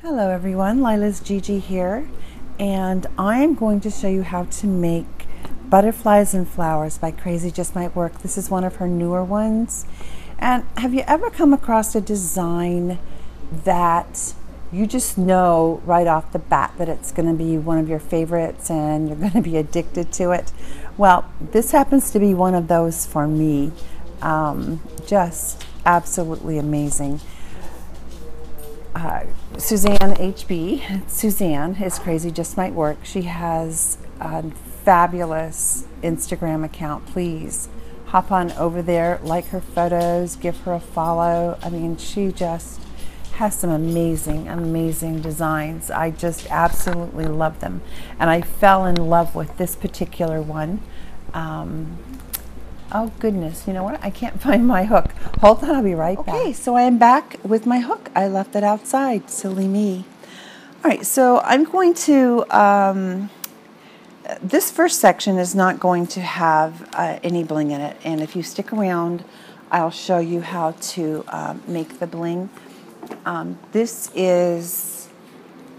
Hello everyone, lilahsgigi here, and I'm going to show you how to make Butterflies and Flowers by Crazy Just Might Work. This is one of her newer ones. And have you ever come across a design that you just know right off the bat that it's going to be one of your favorites and you're going to be addicted to it? Well, this happens to be one of those for me. Just absolutely amazing. Suzanne HB, Suzanne is Crazy Just Might Work. She has a fabulous Instagram account. Please hop on over there, like her photos, give her a follow. I mean, she just has some amazing, amazing designs. I just absolutely love them. And I fell in love with this particular one. Oh goodness, you know what? I can't find my hook. Hold on, I'll be right back. Okay, so I am back with my hook. I left it outside, silly me. All right, so I'm going to, this first section is not going to have any bling in it. And if you stick around, I'll show you how to make the bling. This is,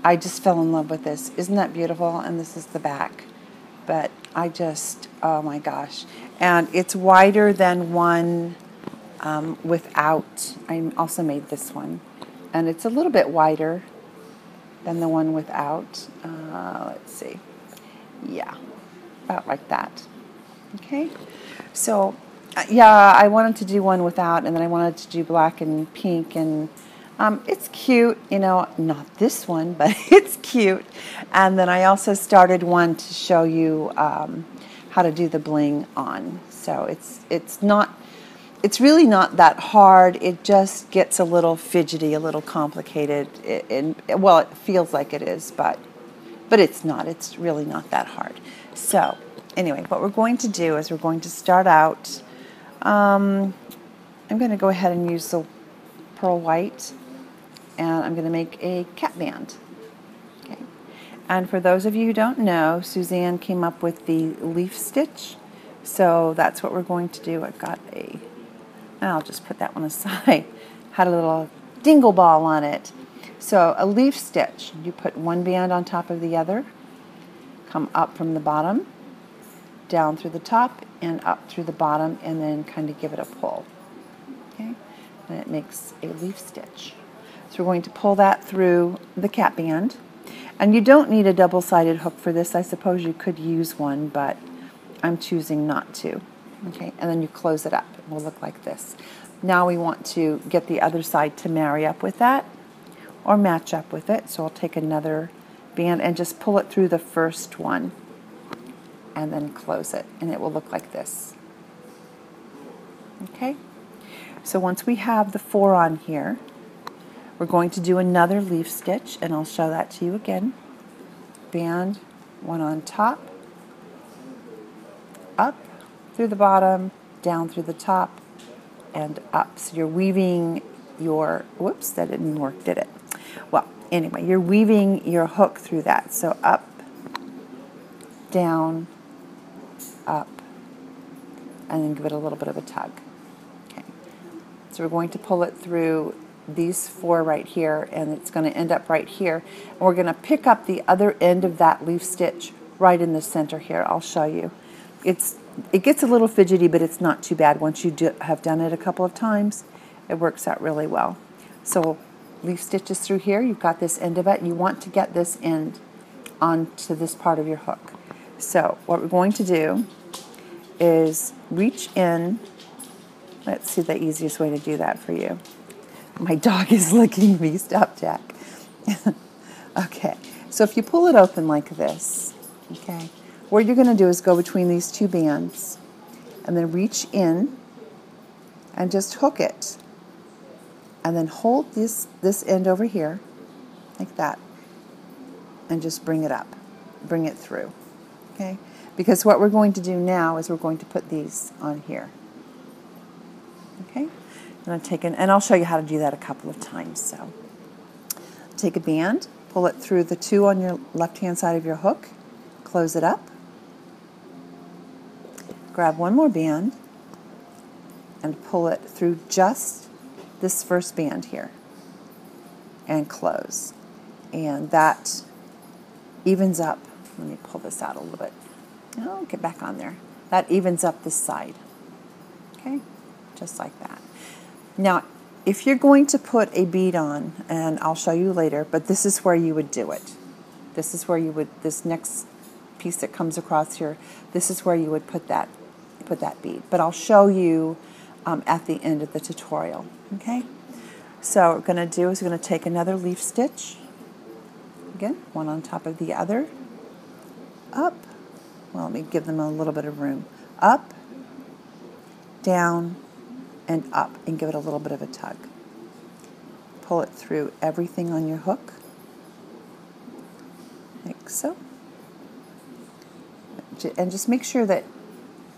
I just fell in love with this. Isn't that beautiful? And this is the back. But I just, oh my gosh. And it's wider than one without. I also made this one. And it's a little bit wider than the one without. Let's see. Yeah, about like that. Okay. So, yeah, I wanted to do one without, and then I wanted to do black and pink, and it's cute, you know, not this one, but it's cute. And then I also started one to show you how to do the bling on. So it's really not that hard. It just gets a little fidgety, a little complicated. Well, it feels like it is, but it's not. It's really not that hard. So anyway, what we're going to do is we're going to start out. I'm going to go ahead and use the pearl white, and I'm going to make a cap band. Okay. And for those of you who don't know, Suzanne came up with the leaf stitch, so that's what we're going to do. I've got I'll just put that one aside. Had a little dingle ball on it. So a leaf stitch, you put one band on top of the other, come up from the bottom, down through the top, and up through the bottom, and then kind of give it a pull. Okay, and it makes a leaf stitch. So we're going to pull that through the cap band. And you don't need a double-sided hook for this. I suppose you could use one, but I'm choosing not to. Okay, and then you close it up. It will look like this. Now we want to get the other side to marry up with that or match up with it. So I'll take another band and just pull it through the first one and then close it, and it will look like this. Okay, so once we have the 4 on here, we're going to do another leaf stitch, and I'll show that to you again. Band, one on top, up through the bottom, down through the top, and up. So you're weaving your, whoops, that didn't work, did it? Well, anyway, you're weaving your hook through that. So up, down, up, and then give it a little bit of a tug. Okay. So we're going to pull it through these 4 right here, and it's going to end up right here. And we're going to pick up the other end of that leaf stitch right in the center here. I'll show you. It gets a little fidgety, but it's not too bad. Once you have done it a couple of times, it works out really well. So leaf stitches through here. You've got this end of it. You want to get this end onto this part of your hook. So what we're going to do is reach in. Let's see the easiest way to do that for you. My dog is licking me. Stop, Jack. Okay, so if you pull it open like this, okay, what you're going to do is go between these 2 bands and then reach in and just hook it. And then hold this end over here like that and just bring it up. Bring it through. Okay? Because what we're going to do now is we're going to put these on here. Okay? And I'll show you how to do that a couple of times. So take a band, pull it through the 2 on your left-hand side of your hook, close it up, grab one more band, and pull it through just this first band here, and close. and that evens up. Let me pull this out a little bit. Oh, get back on there. That evens up this side. Okay, just like that. Now, if you're going to put a bead on, and I'll show you later, but this is where you would do it. This is where you would, this next piece that comes across here, this is where you would put that bead. But I'll show you at the end of the tutorial. Okay, so what we're going to do is we're going to take another leaf stitch. Again, one on top of the other. Up. Well, let me give them a little bit of room. Up, down, and up, and give it a little bit of a tug. Pull it through everything on your hook, like so. And just make sure that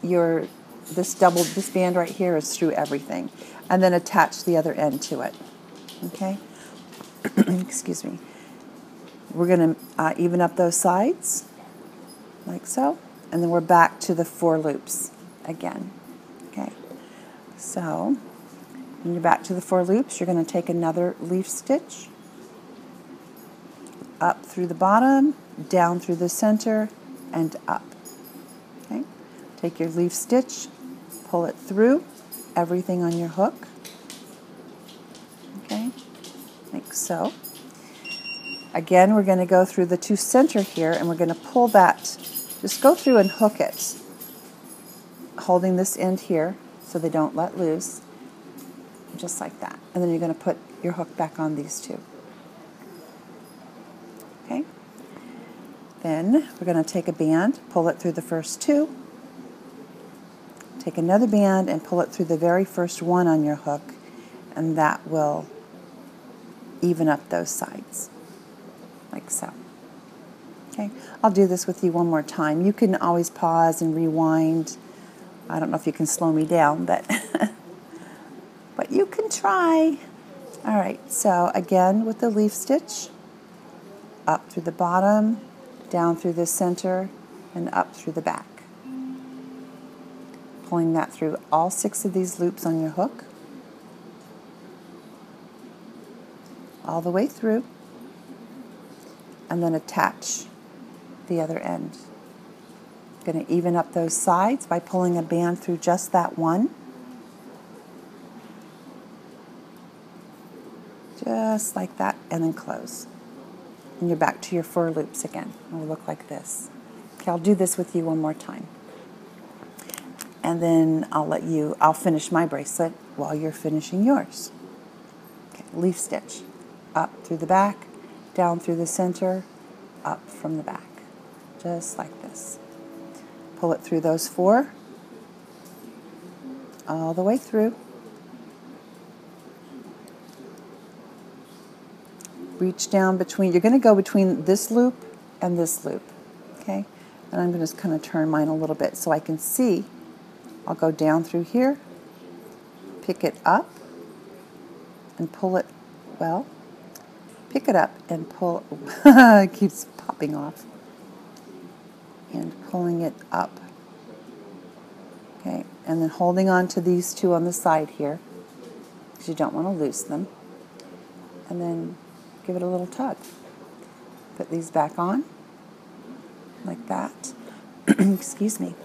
this band right here is through everything, and then attach the other end to it. Okay. Excuse me. We're going to even up those sides, like so, and then we're back to the 4 loops again. Okay. So when you're back to the 4 loops, you're going to take another leaf stitch, up through the bottom, down through the center, and up. Okay. Take your leaf stitch, pull it through everything on your hook. Okay, like so. Again, we're going to go through the 2 center here, and we're going to pull that, just go through and hook it, holding this end here so they don't let loose, just like that. And then you're going to put your hook back on these 2. Okay. Then we're going to take a band, pull it through the first 2, take another band and pull it through the very first one on your hook, and that will even up those sides, like so. Okay, I'll do this with you one more time. You can always pause and rewind. I don't know if you can slow me down, but but you can try. All right, so again with the leaf stitch, up through the bottom, down through the center, and up through the back. Pulling that through all 6 of these loops on your hook, all the way through, and then attach the other end. Going to even up those sides by pulling a band through just that one. Just like that, and then close. And you're back to your 4 loops again. It will look like this. Okay, I'll do this with you one more time. And then I'll finish my bracelet while you're finishing yours. Okay, leaf stitch, up through the back, down through the center, up from the back, just like this. Pull it through those 4, all the way through. Reach down between, you're going to go between this loop and this loop, okay? And I'm going to just kind of turn mine a little bit so I can see. I'll go down through here, pick it up, and pull it, well, pick it up and pull, it keeps popping off, and pulling it up, okay, and then holding on to these 2 on the side here, because you don't want to loose them, and then give it a little tug. Put these back on, like that. Excuse me.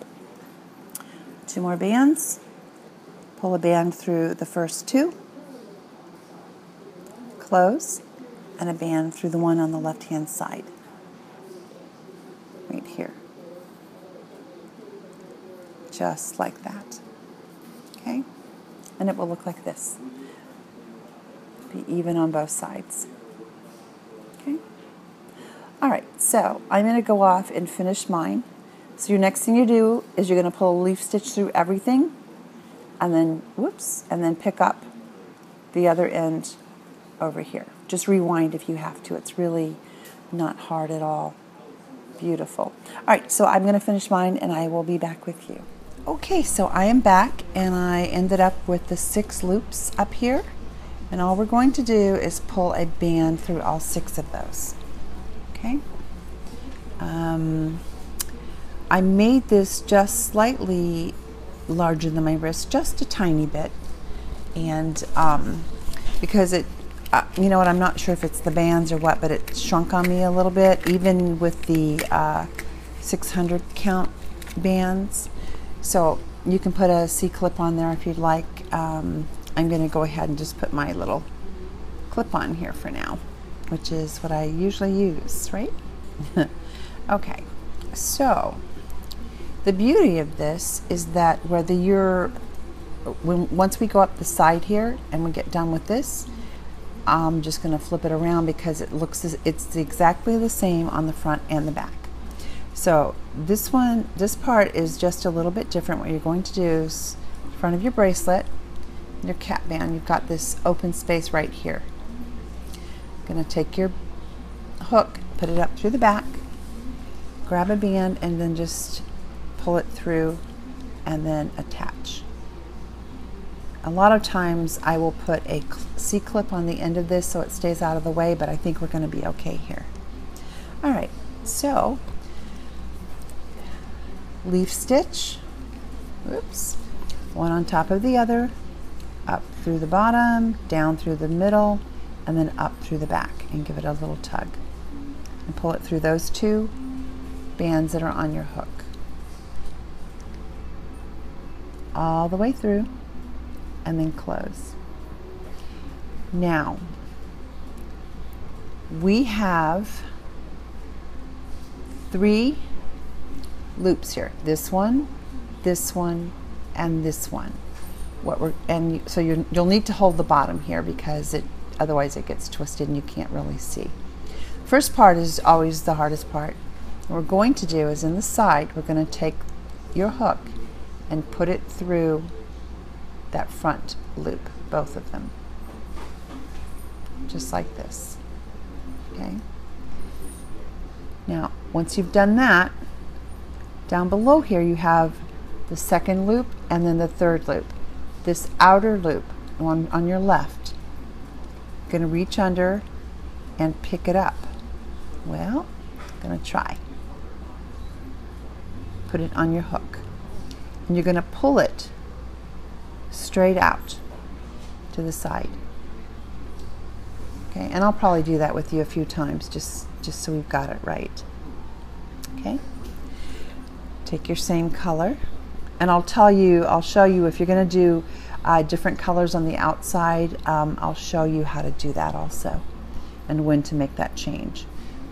2 more bands. Pull a band through the first 2. Close. And a band through the one on the left-hand side. Right here. Just like that. Okay? And it will look like this. Be even on both sides. Okay? Alright, so I'm going to go off and finish mine. So your next thing you do is you're going to pull a leaf stitch through everything, and then, whoops, and then pick up the other end over here. Just rewind if you have to. It's really not hard at all. Beautiful. All right, so I'm going to finish mine, and I will be back with you. Okay, so I am back, and I ended up with the 6 loops up here, and all we're going to do is pull a band through all 6 of those. Okay? I made this just slightly larger than my wrist, just a tiny bit, and because you know what, I'm not sure if it's the bands or what, but it shrunk on me a little bit, even with the 600 count bands. So you can put a C-clip on there if you'd like. I'm going to go ahead and just put my little clip on here for now, which is what I usually use, right? Okay, so the beauty of this is that whether you're, once we go up the side here and we get done with this, I'm just going to flip it around because it looks, it's exactly the same on the front and the back. So this part is just a little bit different. What you're going to do is in front of your bracelet, your cap band, you've got this open space right here. You're going to take your hook, put it up through the back, grab a band, and then just pull it through and then attach. A lot of times I will put a C-clip on the end of this so it stays out of the way, but I think we're going to be okay here. All right, so leaf stitch, oops, one on top of the other, up through the bottom, down through the middle, and then up through the back, and give it a little tug. And pull it through those two bands that are on your hook. All the way through, and then close. Now, we have 3 loops here. This one, and this one. So you'll need to hold the bottom here because otherwise it gets twisted and you can't really see. First part is always the hardest part. What we're going to do is in the side, we're going to take your hook and put it through that front loop, both of them, just like this. Okay. Now, once you've done that, down below here you have the second loop and then the third loop. This outer loop on your left, you're going to reach under and pick it up. Well, I'm going to try. Put it on your hook, and you're going to pull it straight out to the side. Okay, and I'll probably do that with you a few times just so we've got it right. Okay, take your same color, and I'll show you if you're going to do different colors on the outside. I'll show you how to do that also and when to make that change.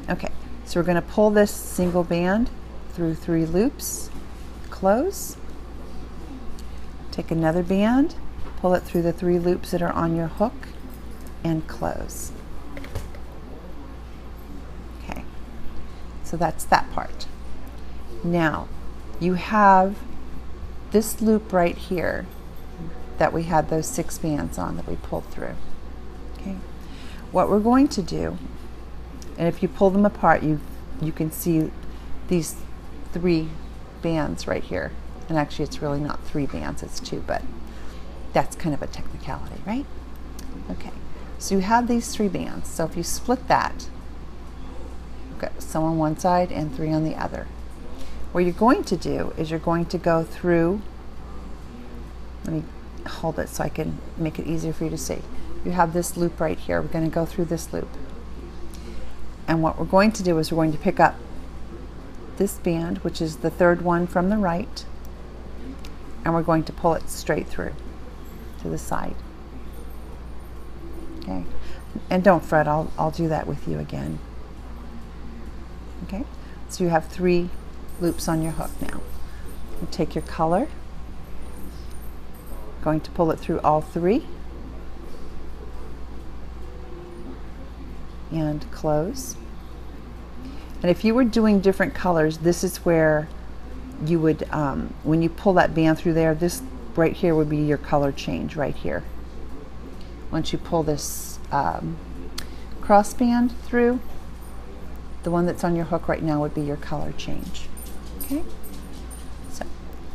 Okay, so we're going to pull this single band through 3 loops, close, take another band, pull it through the 3 loops that are on your hook, and close. Okay, so that's that part. Now you have this loop right here that we had those 6 bands on that we pulled through. Okay, what we're going to do, and if you pull them apart, you can see these 3 bands right here. And actually it's really not 3 bands, it's 2, but that's kind of a technicality, right? Okay, so you have these 3 bands. So if you split that, okay, some on one side and 3 on the other. What you're going to do is you're going to go through, let me hold it so I can make it easier for you to see. You have this loop right here. We're going to go through this loop. And what we're going to do is we're going to pick up this band, which is the 3rd one from the right, and we're going to pull it straight through to the side. Okay, and don't fret, I'll do that with you again. Okay, so you have 3 loops on your hook now. You take your color, going to pull it through all 3, and close. And if you were doing different colors, this is where you would, when you pull that band through there, this right here would be your color change right here. Once you pull this cross band through, the one that's on your hook right now would be your color change. Okay, so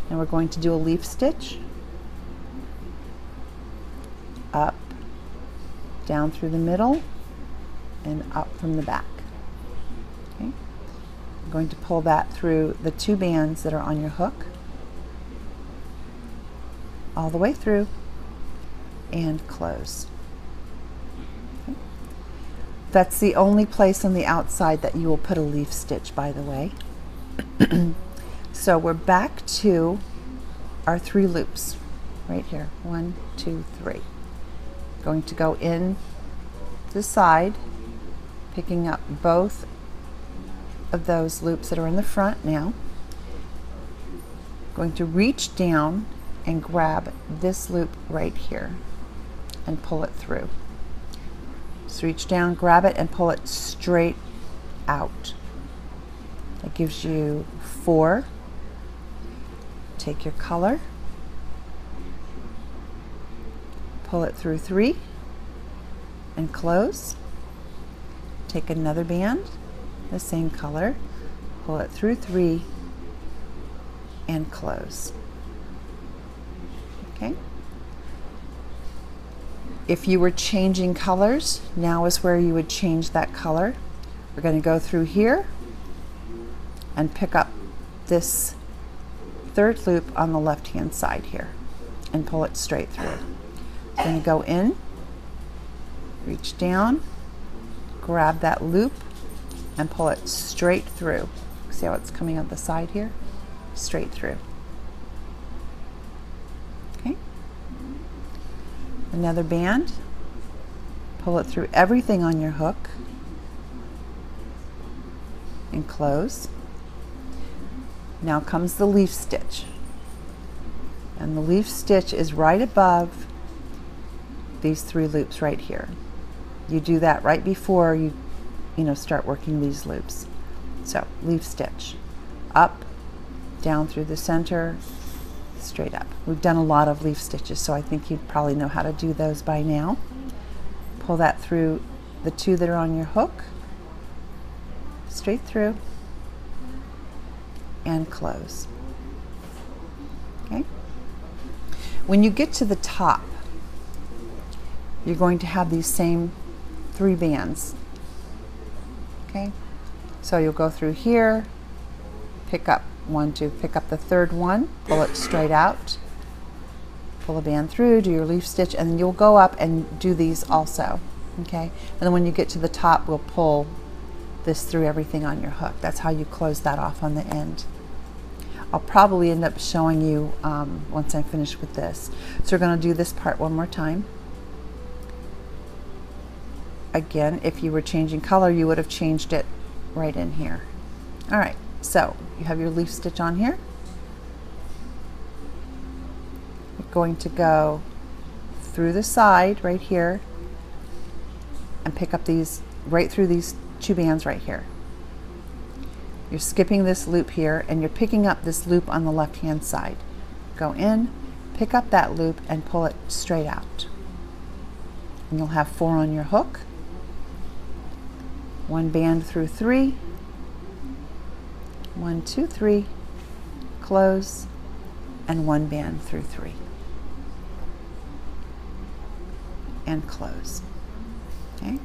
now we're going to do a leaf stitch, up, down through the middle, and up from the back. Okay, I'm going to pull that through the 2 bands that are on your hook, all the way through, and close. Okay. That's the only place on the outside that you will put a leaf stitch, by the way. So we're back to our 3 loops right here. 1, 2, 3. Going to go in the side, picking up both of those loops that are in the front now. Going to reach down and grab this loop right here and pull it through. So reach down, grab it, and pull it straight out. That gives you 4. Take your color, pull it through 3, and close. Take another band, the same color, pull it through 3, and close. Okay? If you were changing colors, now is where you would change that color. We're going to go through here and pick up this 3rd loop on the left-hand side here and pull it straight through. We're going to go in, reach down, grab that loop, and pull it straight through. See how it's coming out the side here? Straight through. Okay. Another band, pull it through everything on your hook and close. Now comes the leaf stitch, and the leaf stitch is right above these 3 loops right here. You do that right before you start working these loops. So leaf stitch, up, down through the center, straight up. We've done a lot of leaf stitches, so I think you probably know how to do those by now. Pull that through the 2 that are on your hook, straight through, and close. Okay? When you get to the top, you're going to have these same 3 bands. Okay? So you'll go through here, pick up 1, 2, pick up the 3rd one, pull it straight out, pull a band through, do your leaf stitch, and then you'll go up and do these also. Okay? And then when you get to the top, we'll pull this through everything on your hook. That's how you close that off on the end. I'll probably end up showing you once I'm finished with this. So we're going to do this part one more time. Again, if you were changing color, you would have changed it right in here. All right, so you have your leaf stitch on here. You're going to go through the side right here and pick up these right through these 2 bands right here. You're skipping this loop here and you're picking up this loop on the left hand side. Go in, pick up that loop and pull it straight out. And you'll have 4 on your hook. 1 band through 3. 1, 2, 3, close, and 1 band through 3. And close. Okay?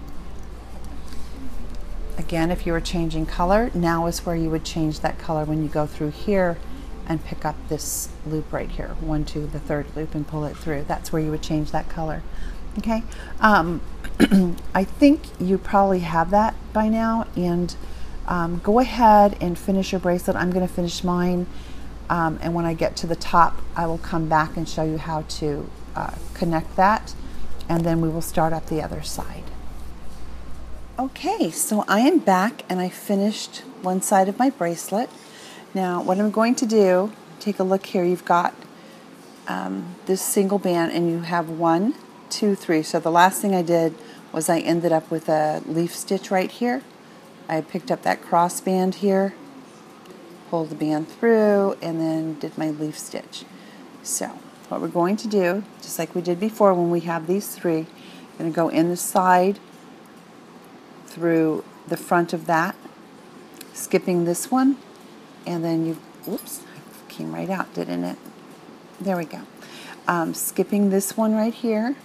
Again, if you were changing color, now is where you would change that color when you go through here and pick up this loop right here. 1, 2, the 3rd loop, and pull it through. That's where you would change that color. Okay? I think you probably have that by now, and go ahead and finish your bracelet. I'm going to finish mine, and when I get to the top, I will come back and show you how to connect that, and then we will start up the other side. Okay, so I am back and I finished one side of my bracelet. Now what I'm going to do, take a look here, you've got this single band and you have 1, 2, 3. So the last thing I did was I ended up with a leaf stitch right here. I picked up that cross band here, pulled the band through, and then did my leaf stitch. So what we're going to do, just like we did before when we have these 3, I'm going to go in the side through the front of that, skipping this one, and then you, whoops, it came right out, didn't it? There we go. Skipping this one right here,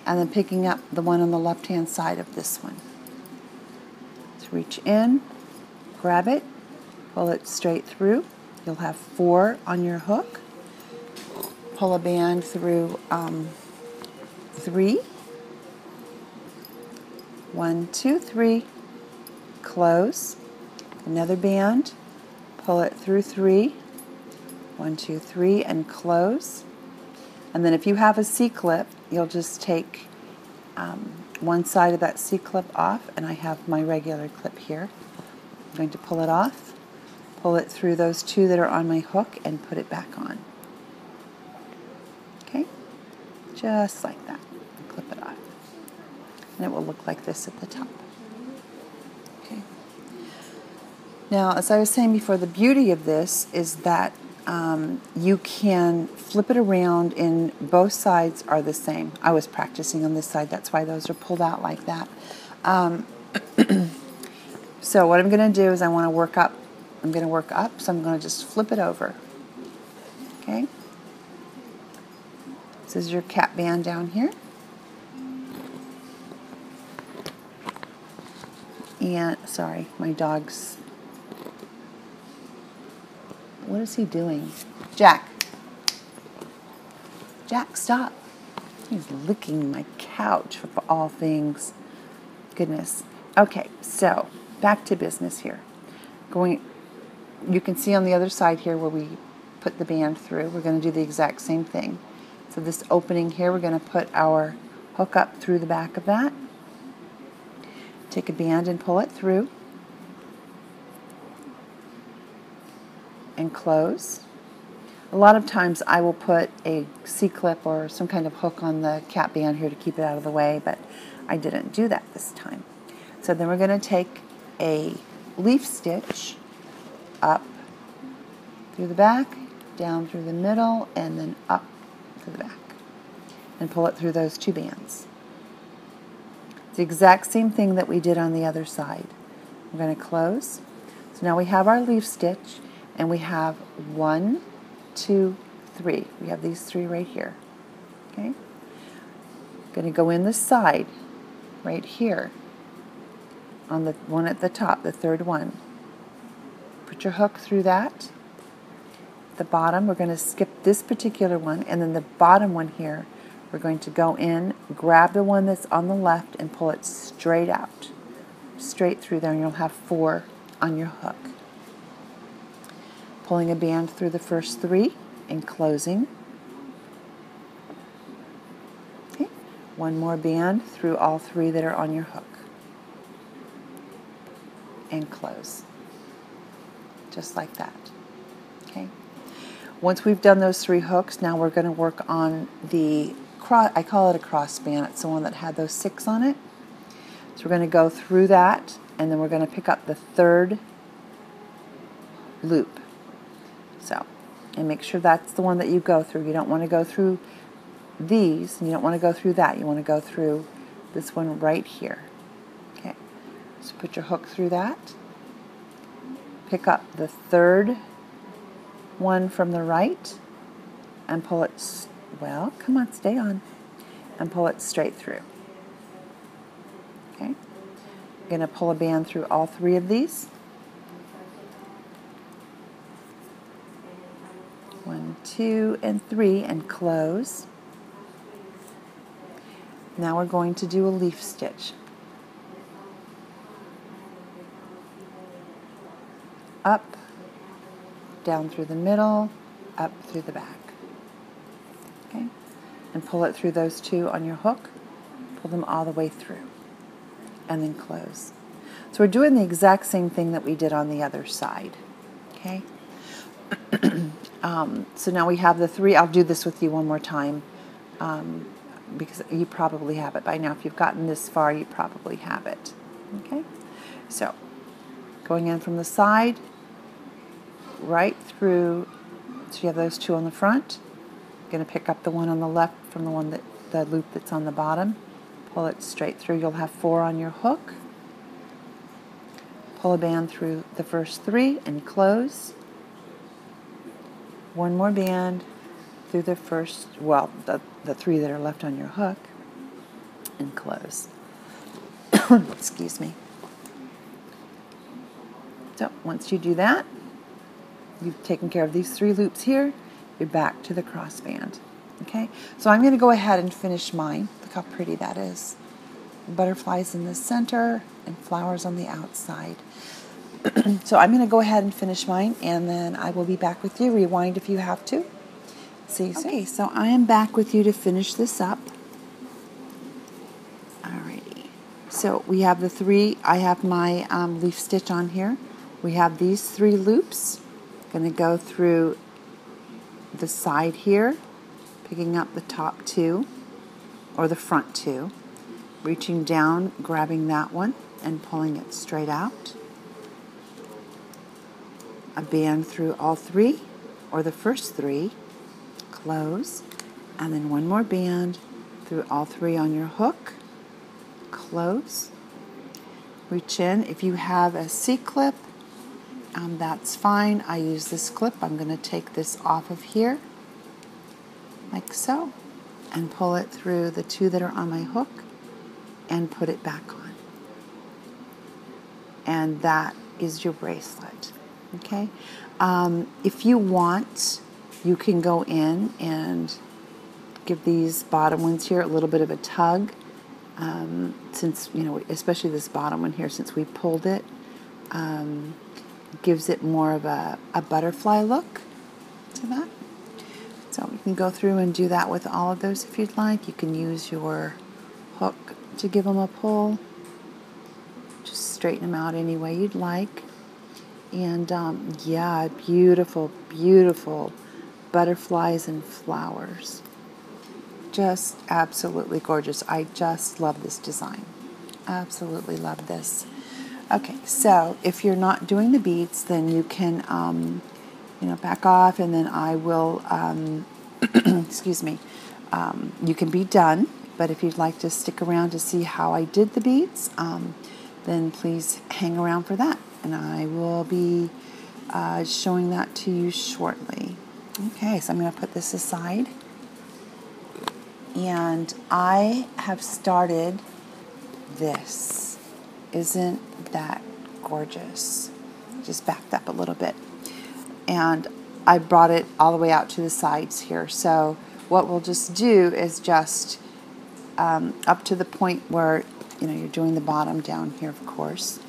and then picking up the one on the left-hand side of this one. So reach in, grab it, pull it straight through. You'll have 4 on your hook. Pull a band through 3. 1, 2, 3, close, another band, pull it through 3, 1, 2, 3, and close. And then if you have a C-clip, you'll just take one side of that C-clip off, and I have my regular clip here. I'm going to pull it off, pull it through those two that are on my hook, and put it back on. Okay? Just like that. Clip it off. And it will look like this at the top. Okay. Now, as I was saying before, the beauty of this is that you can flip it around and both sides are the same. I was practicing on this side, that's why those are pulled out like that. So what I'm going to do is I want to work up. I'm going to work up, so I'm going to just flip it over. Okay? This is your cap band down here. And, sorry, my dog's... What is he doing? Jack. Jack, stop. He's licking my couch for all things. Goodness. Okay, so back to business here. You can see on the other side here where we put the band through. We're going to do the exact same thing. So this opening here, we're going to put our hook up through the back of that. Take a band and pull it through. And close. A lot of times I will put a C-clip or some kind of hook on the cap band here to keep it out of the way, but I didn't do that this time. So then we're going to take a leaf stitch up through the back, down through the middle, and then up to the back. And pull it through those two bands. It's the exact same thing that we did on the other side. We're going to close. So now we have our leaf stitch. And we have 1, 2, 3. We have these 3 right here. Okay? Going to go in the side, right here, on the one at the top, the third one. Put your hook through that. The bottom, we're going to skip this particular one, and then the bottom one here, we're going to go in, grab the one that's on the left, and pull it straight out, straight through there, and you'll have 4 on your hook. Pulling a band through the first 3 and closing. Okay. One more band through all 3 that are on your hook. And close. Just like that. Okay. Once we've done those 3 hooks, now we're going to work on the cross. I call it a cross band. It's the one that had those 6 on it. So we're going to go through that, and then we're going to pick up the 3rd loop. So, and make sure that's the one that you go through. You don't want to go through these, and you don't want to go through that. You want to go through this one right here. Okay, so put your hook through that. Pick up the 3rd one from the right and pull it, well, come on, stay on, and pull it straight through. Okay, I'm going to pull a band through all 3 of these. 1, 2, and 3, and close. Now we're going to do a leaf stitch. Up, down through the middle, up through the back. Okay? And pull it through those 2 on your hook. Pull them all the way through. And then close. So we're doing the exact same thing that we did on the other side. Okay? So now we have the 3. I'll do this with you one more time because you probably have it by now. If you've gotten this far, you probably have it. Okay? So going in from the side, right through, so you have those 2 on the front. You're going to pick up the one on the left from the one the loop that's on the bottom. Pull it straight through. You'll have 4 on your hook. Pull a band through the first 3 and close. One more band through the first, well, the 3 that are left on your hook, and close. Excuse me. So once you do that, you've taken care of these 3 loops here, you're back to the cross band. Okay, so I'm going to go ahead and finish mine. Look how pretty that is. butterflies in the center and flowers on the outside. So I'm going to go ahead and finish mine, and then I will be back with you. Rewind if you have to. See you soon. Okay, so I am back with you to finish this up. Alrighty. So we have the three, I have my leaf stitch on here. We have these 3 loops. I'm going to go through the side here, picking up the top 2, or the front 2, reaching down, grabbing that one, and pulling it straight out. A band through all 3, or the first 3, close, and then one more band through all 3 on your hook, close, reach in. If you have a C-clip, that's fine. I use this clip. I'm going to take this off of here, like so, and pull it through the 2 that are on my hook, and put it back on. And that is your bracelet. Okay, if you want, you can go in and give these bottom ones here a little bit of a tug, since, you know, especially this bottom one here, since we pulled it, gives it more of a butterfly look to that. So you can go through and do that with all of those if you'd like. You can use your hook to give them a pull. Just straighten them out any way you'd like. And yeah, beautiful, beautiful butterflies and flowers. Just absolutely gorgeous. I just love this design. Absolutely love this. Okay, so if you're not doing the beads, then you can, you know, back off, and then I will, excuse me, you can be done. But if you'd like to stick around to see how I did the beads, then please hang around for that. And I will be showing that to you shortly. Okay, so I'm going to put this aside. And I have started this. Isn't that gorgeous? Just backed up a little bit. And I brought it all the way out to the sides here. So what we'll just do is just up to the point where, you know, you're doing the bottom down here, of course.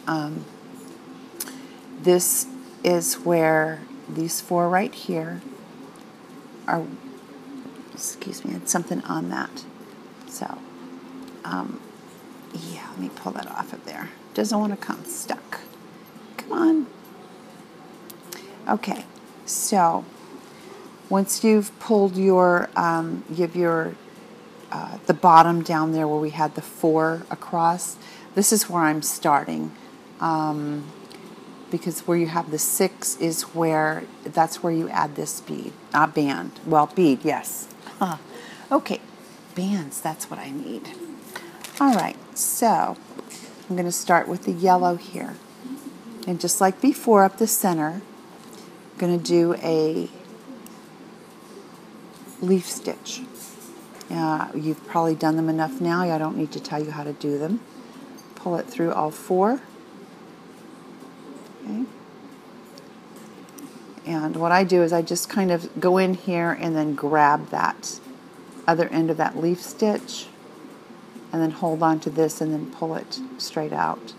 This is where these 4 right here are, excuse me, I had something on that. So, yeah, let me pull that off of there. Doesn't want to come stuck. Come on. Okay, so once you've pulled your, the bottom down there where we had the 4 across, this is where I'm starting. Because where you have the 6 is where, that's where you add this bead, band. Well, bead, yes. Okay, bands, that's what I need. All right, so I'm going to start with the yellow here. And just like before, up the center, I'm going to do a leaf stitch. You've probably done them enough now. I don't need to tell you how to do them. Pull it through all 4. Okay. And what I do is I just kind of go in here and then grab that other end of that leaf stitch and then hold on to this and then pull it straight out.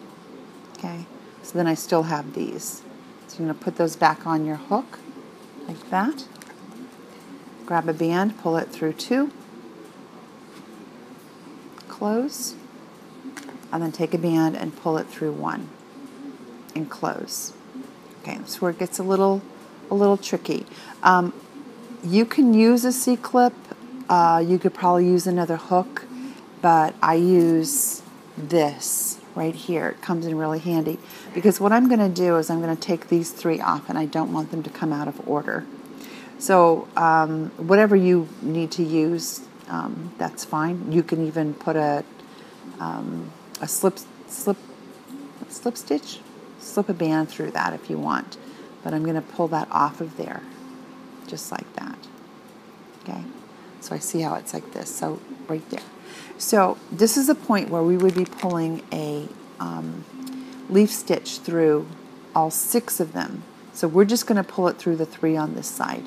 Okay, so then I still have these. So you're going to put those back on your hook like that. Grab a band, pull it through 2, close, and then take a band and pull it through 1 and close. Okay, that's where it gets a little tricky. You can use a C-clip. You could probably use another hook, but I use this right here. It comes in really handy because what I'm going to do is I'm going to take these 3 off, and I don't want them to come out of order. So whatever you need to use, that's fine. You can even put a slip stitch, slip a band through that if you want. But I'm going to pull that off of there, just like that. Okay, so I see how it's like this. So right there. So this is a point where we would be pulling a leaf stitch through all 6 of them. So we're just going to pull it through the 3 on this side.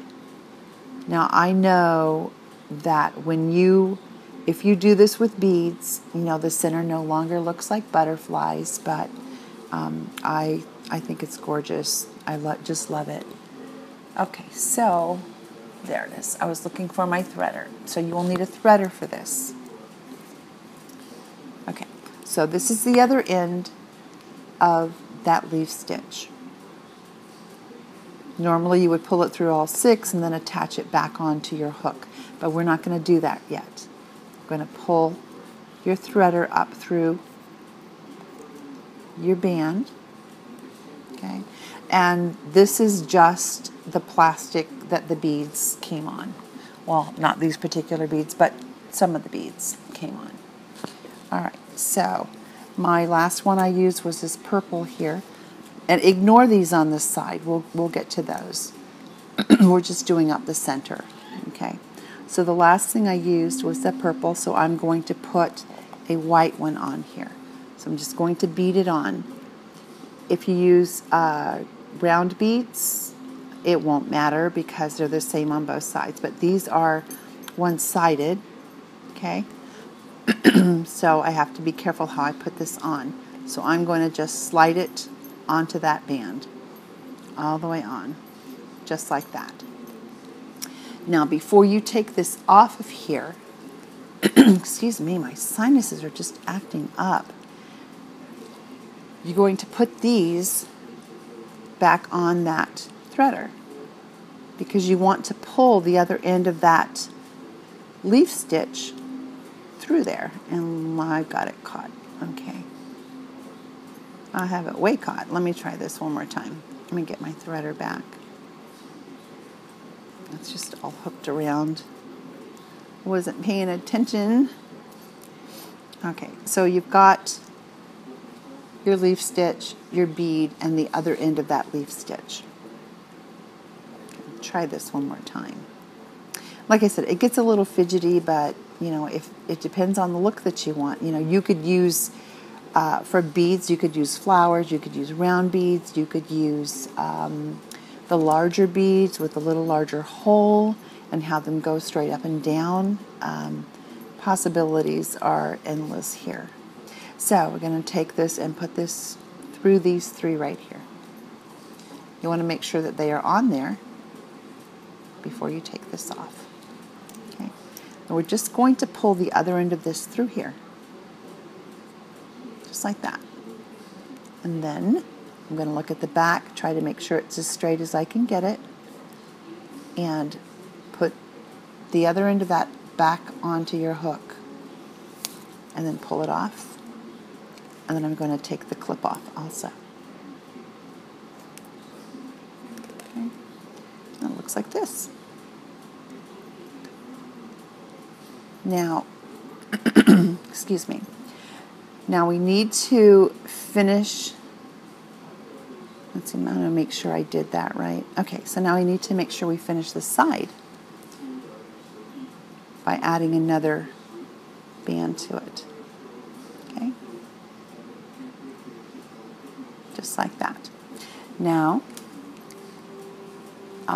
Now I know that when you If you do this with beads, you know, the center no longer looks like butterflies, but I think it's gorgeous. I just love it. Okay, so there it is. I was looking for my threader. So you will need a threader for this. Okay, so this is the other end of that leaf stitch. Normally you would pull it through all 6 and then attach it back onto your hook, but we're not going to do that yet. We're going to pull your threader up through your band, okay? And this is just the plastic that the beads came on. Well, not these particular beads, but some of the beads came on. All right, so my last one I used was this purple here. And ignore these on this side. We'll get to those. We're just doing up the center. Okay. So the last thing I used was the purple, so I'm going to put a white one on here. So I'm just going to bead it on. If you use round beads, it won't matter because they're the same on both sides. But these are one-sided. Okay. So I have to be careful how I put this on. So I'm going to just slide it onto that band, all the way on, just like that. Now, before you take this off of here, excuse me, my sinuses are just acting up. You're going to put these back on that threader because you want to pull the other end of that leaf stitch through there. And I've got it caught. Okay. I have it way caught. Let me try this one more time. Let me get my threader back. It's just all hooked around. Wasn't paying attention. Okay, so you've got your leaf stitch, your bead, and the other end of that leaf stitch. Try this one more time. Like I said, it gets a little fidgety, but you know, if it depends on the look that you want. You know, you could use for beads, you could use flowers, you could use round beads, you could use the larger beads with a little larger hole and have them go straight up and down. Possibilities are endless here. So we're going to take this and put this through these 3 right here. You want to make sure that they are on there before you take this off. Okay. And we're just going to pull the other end of this through here. Just like that. And then I'm going to look at the back, try to make sure it's as straight as I can get it, and put the other end of that back onto your hook, and then pull it off. And then I'm going to take the clip off also. Okay. And it looks like this. Now, excuse me. Now we need to finish, let's see, I'm going to make sure I did that right. Okay, so now we need to make sure we finish the side by adding another band to it. Okay, just like that. Now,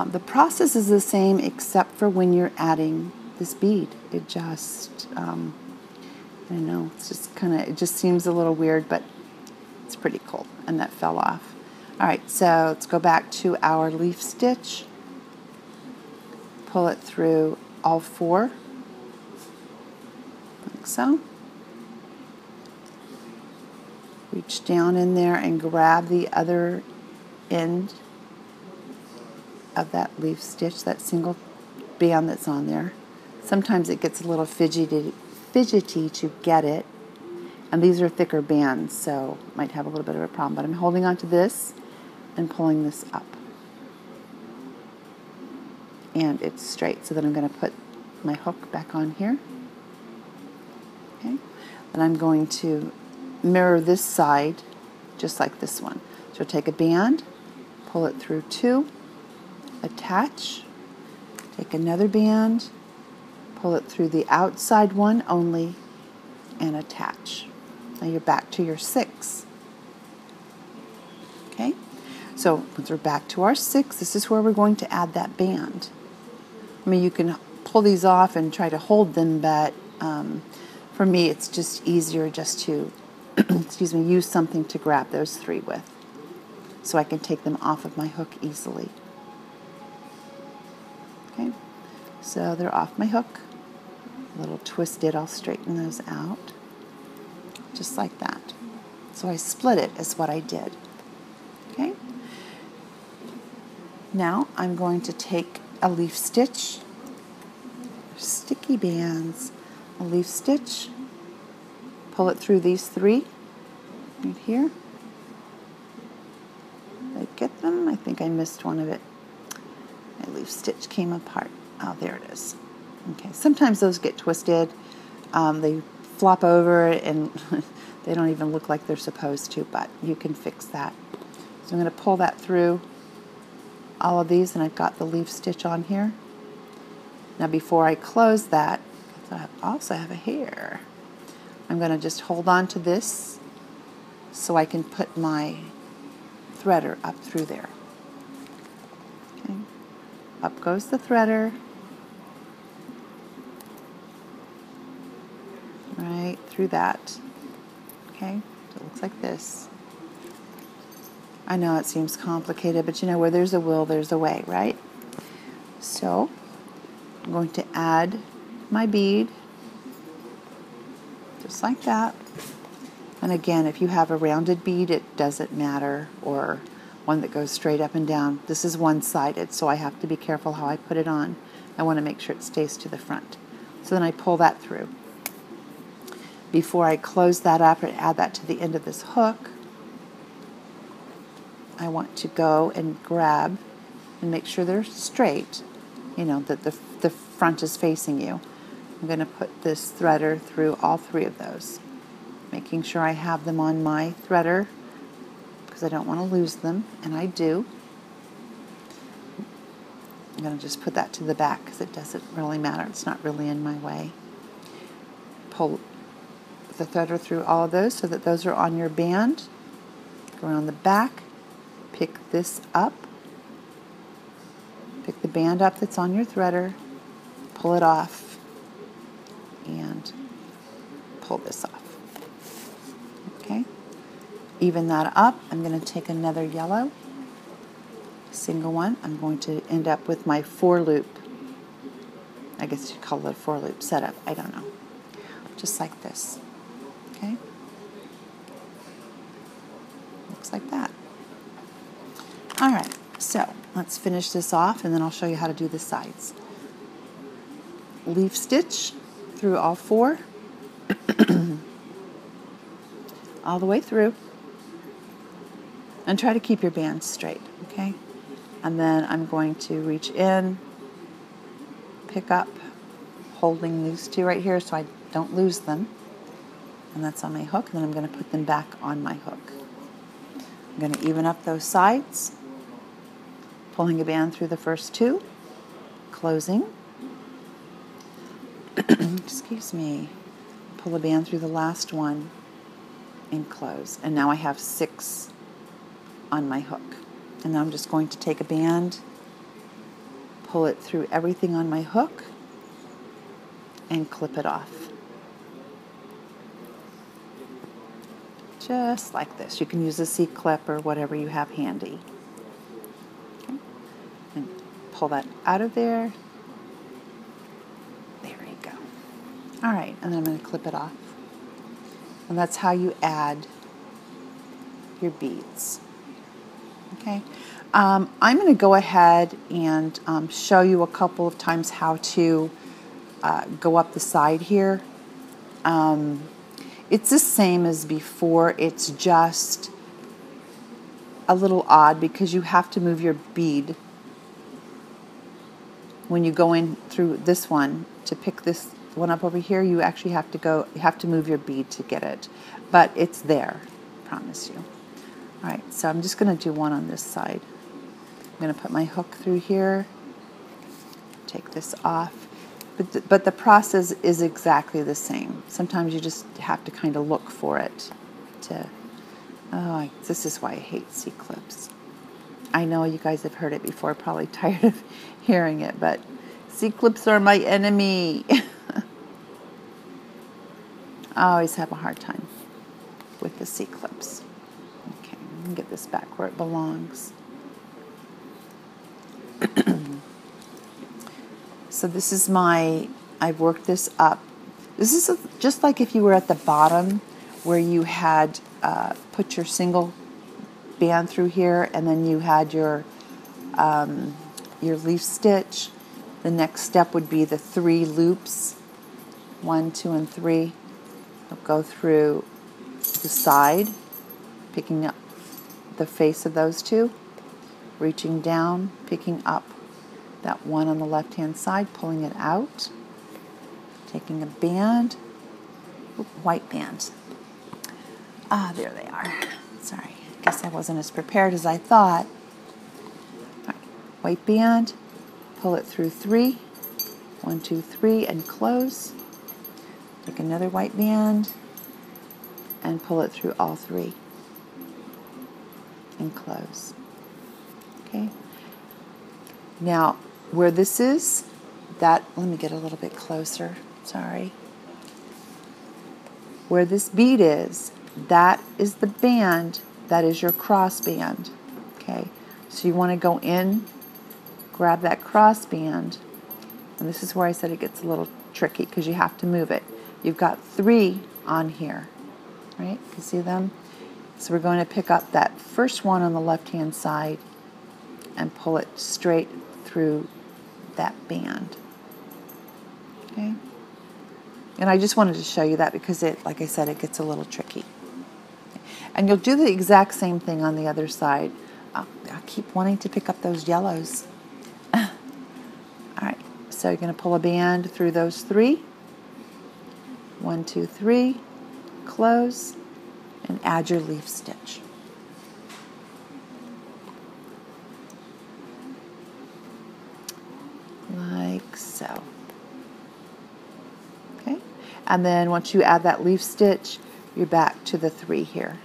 the process is the same except for when you're adding this bead. It just, I don't know, it's just it just seems a little weird, but it's pretty cool. And that fell off. All right, so let's go back to our leaf stitch. Pull it through all 4, like so. Reach down in there and grab the other end of that leaf stitch, that single band that's on there. Sometimes it gets a little fidgety to get it, and these are thicker bands, so might have a little bit of a problem, but I'm holding on to this and pulling this up, and it's straight. So then I'm going to put my hook back on here. Okay, and I'm going to mirror this side just like this one. So take a band, pull it through 2, attach, take another band, pull it through the outside one only, and attach. Now you're back to your 6. Okay, so once we're back to our 6, this is where we're going to add that band. I mean, you can pull these off and try to hold them, but For me, it's just easier just to, excuse me, use something to grab those 3 with, so I can take them off of my hook easily. Okay, so they're off my hook. A little twisted, I'll straighten those out, just like that. So I split it is what I did. Okay. Now I'm going to take a leaf stitch, sticky bands, a leaf stitch, pull it through these 3 right here. Did I get them? I think I missed one of it. My leaf stitch came apart. Oh, there it is. Okay, sometimes those get twisted. They flop over and they don't even look like they're supposed to, but you can fix that. So I'm going to pull that through all of these, and I've got the leaf stitch on here. Now before I close that, I also have a hair, I'm going to just hold on to this so I can put my threader up through there. Okay. Up goes the threader, right through that. Okay, so it looks like this. I know it seems complicated, but you know, where there's a will, there's a way, right? So I'm going to add my bead, just like that. And again, if you have a rounded bead, it doesn't matter, or one that goes straight up and down. This is one-sided, so I have to be careful how I put it on. I want to make sure it stays to the front. So then I pull that through. Before I close that up and add that to the end of this hook, I want to go and grab and make sure they're straight, you know, that the front is facing you. I'm going to put this threader through all 3 of those, making sure I have them on my threader because I don't want to lose them, and I do. I'm going to just put that to the back because it doesn't really matter. It's not really in my way. Pull the threader through all of those so that those are on your band. Go around the back, pick this up, pick the band up that's on your threader, pull it off, and pull this off. Okay, even that up. I'm going to take another yellow, single one. I'm going to end up with my 4-loop. I guess you'd call it a 4-loop setup. I don't know. Just like this. Okay, looks like that. All right, so let's finish this off, and then I'll show you how to do the sides. Leaf stitch through all 4, all the way through, and try to keep your band straight, okay? And then I'm going to reach in, pick up, holding these 2 right here so I don't lose them. And that's on my hook, and then I'm going to put them back on my hook. I'm going to even up those sides, pulling a band through the first 2, closing, excuse me, pull a band through the last one, and close. And now I have 6 on my hook. And now I'm just going to take a band, pull it through everything on my hook, and clip it off. Just like this. You can use a C-clip or whatever you have handy. Okay. And pull that out of there. There you go. All right, and then I'm going to clip it off. And that's how you add your beads. Okay. I'm going to go ahead and show you a couple of times how to go up the side here. It's the same as before. It's just a little odd because you have to move your bead when you go in through this one to pick this one up over here. You actually have to move your bead to get it, but it's there, I promise you. All right, so I'm just going to do one on this side. I'm going to put my hook through here, take this off. But the process is exactly the same. Sometimes you just have to kind of look for it. This is why I hate C-clips. I know you guys have heard it before, probably tired of hearing it, but C-clips are my enemy. I always have a hard time with the C-clips. Okay, let me get this back where it belongs. So this is I've worked this up. This is just like if you were at the bottom where you had put your single band through here and then you had your leaf stitch. The next step would be the 3 loops, 1, 2, and 3. You'll go through the side, picking up the face of those 2, reaching down, picking up that one on the left-hand side, pulling it out, taking a band, white band. There they are. Sorry, I guess I wasn't as prepared as I thought. All right, white band, pull it through 3, 1, 2, 3, and close. Take another white band and pull it through all 3 and close. Okay. Now, where this is, let me get a little bit closer. Sorry. Where this bead is, that is the band, that is your cross band. Okay. So you want to go in, grab that cross band, and this is where I said it gets a little tricky because you have to move it. You've got 3 on here, right? You see them? So we're going to pick up that first one on the left-hand side and pull it straight through that band. Okay? And I just wanted to show you that because like I said, it gets a little tricky. And you'll do the exact same thing on the other side. I keep wanting to pick up those yellows. All right, so you're going to pull a band through those 3. 1, 2, 3, close, and add your leaf stitch. Like so. Okay, and then once you add that leaf stitch, you're back to the 3 here.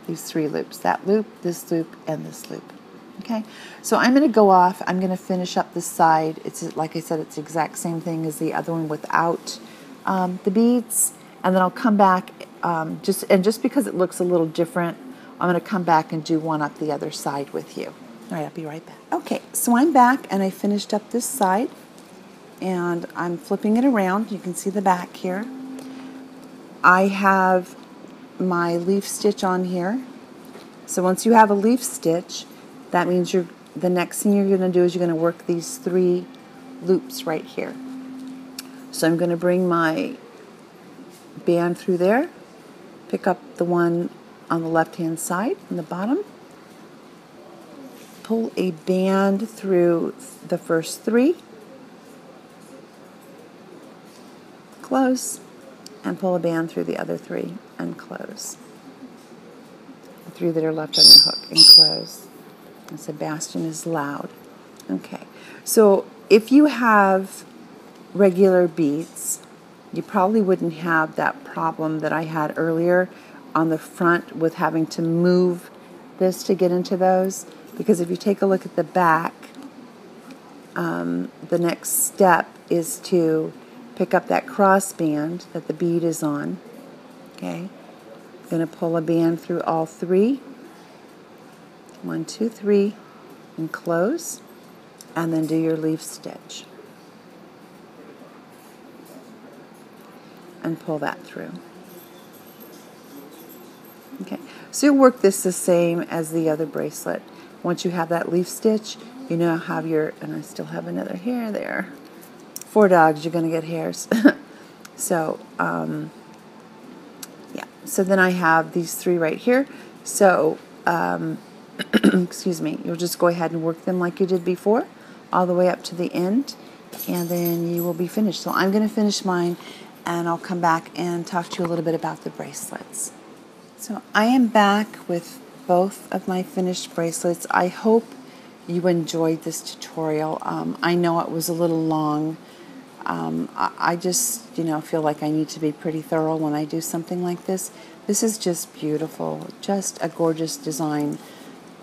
These 3 loops, that loop, this loop, and this loop. Okay, so I'm going to go off. I'm going to finish up this side. It's like I said, it's the exact same thing as the other one without the beads, and then I'll come back. Just because it looks a little different, I'm going to come back and do one up the other side with you. All right, I'll be right back. Okay, so I'm back, and I finished up this side, and I'm flipping it around. You can see the back here. I have my leaf stitch on here. So once you have a leaf stitch, that means the next thing you're going to do is you're going to work these 3 loops right here. So I'm going to bring my band through there, pick up the one on the left-hand side in the bottom, pull a band through the first 3, close, and pull a band through the other 3 and close. The 3 that are left on your hook and close. And Sebastian is loud. Okay, so if you have regular beads, you probably wouldn't have that problem that I had earlier on the front with having to move this to get into those, because if you take a look at the back, the next step is to pick up that cross band that the bead is on. Okay, I'm going to pull a band through all 3, 1, 2, 3, and close, and then do your leaf stitch and pull that through. Okay, so you'll work this the same as the other bracelet. Once you have that leaf stitch, you now have your, and I still have another hair there. 4 dogs, you're going to get hairs. So, yeah, so then I have these 3 right here. So, excuse me, you'll just go ahead and work them like you did before, all the way up to the end, and then you will be finished. So I'm going to finish mine, and I'll come back and talk to you a little bit about the bracelets. So I am back with both of my finished bracelets. I hope you enjoyed this tutorial. I know it was a little long. I just, feel like I need to be pretty thorough when I do something like this. This is just beautiful, just a gorgeous design.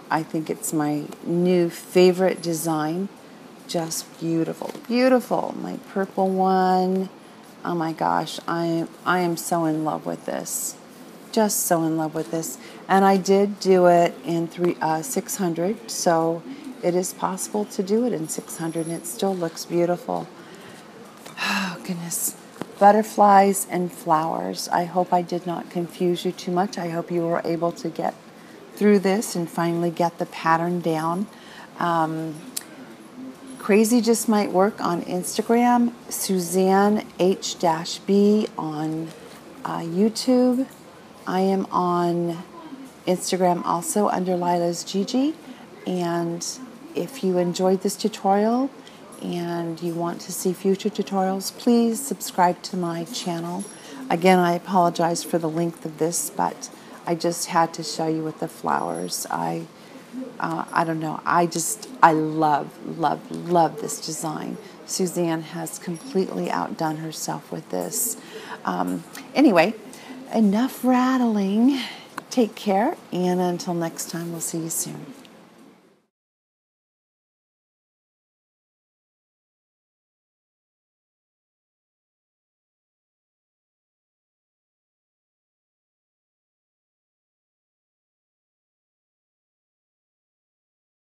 I think it's my new favorite design. Just beautiful, beautiful. My purple one, Oh my gosh, I am so in love with this. Just so in love with this. And I did do it in 600, so it is possible to do it in 600 and it still looks beautiful. Oh goodness. Butterflies and flowers. I hope I did not confuse you too much. I hope you were able to get through this and finally get the pattern down. Crazy Just Might Work on Instagram, Suzanne H-B on YouTube. I am on Instagram also under lilahsgigi. And if you enjoyed this tutorial and you want to see future tutorials, please subscribe to my channel. Again, I apologize for the length of this, but I just had to show you with the flowers. I don't know. I love this design. Suzanne has completely outdone herself with this. Anyway, enough rattling. Take care, and until next time, we'll see you soon.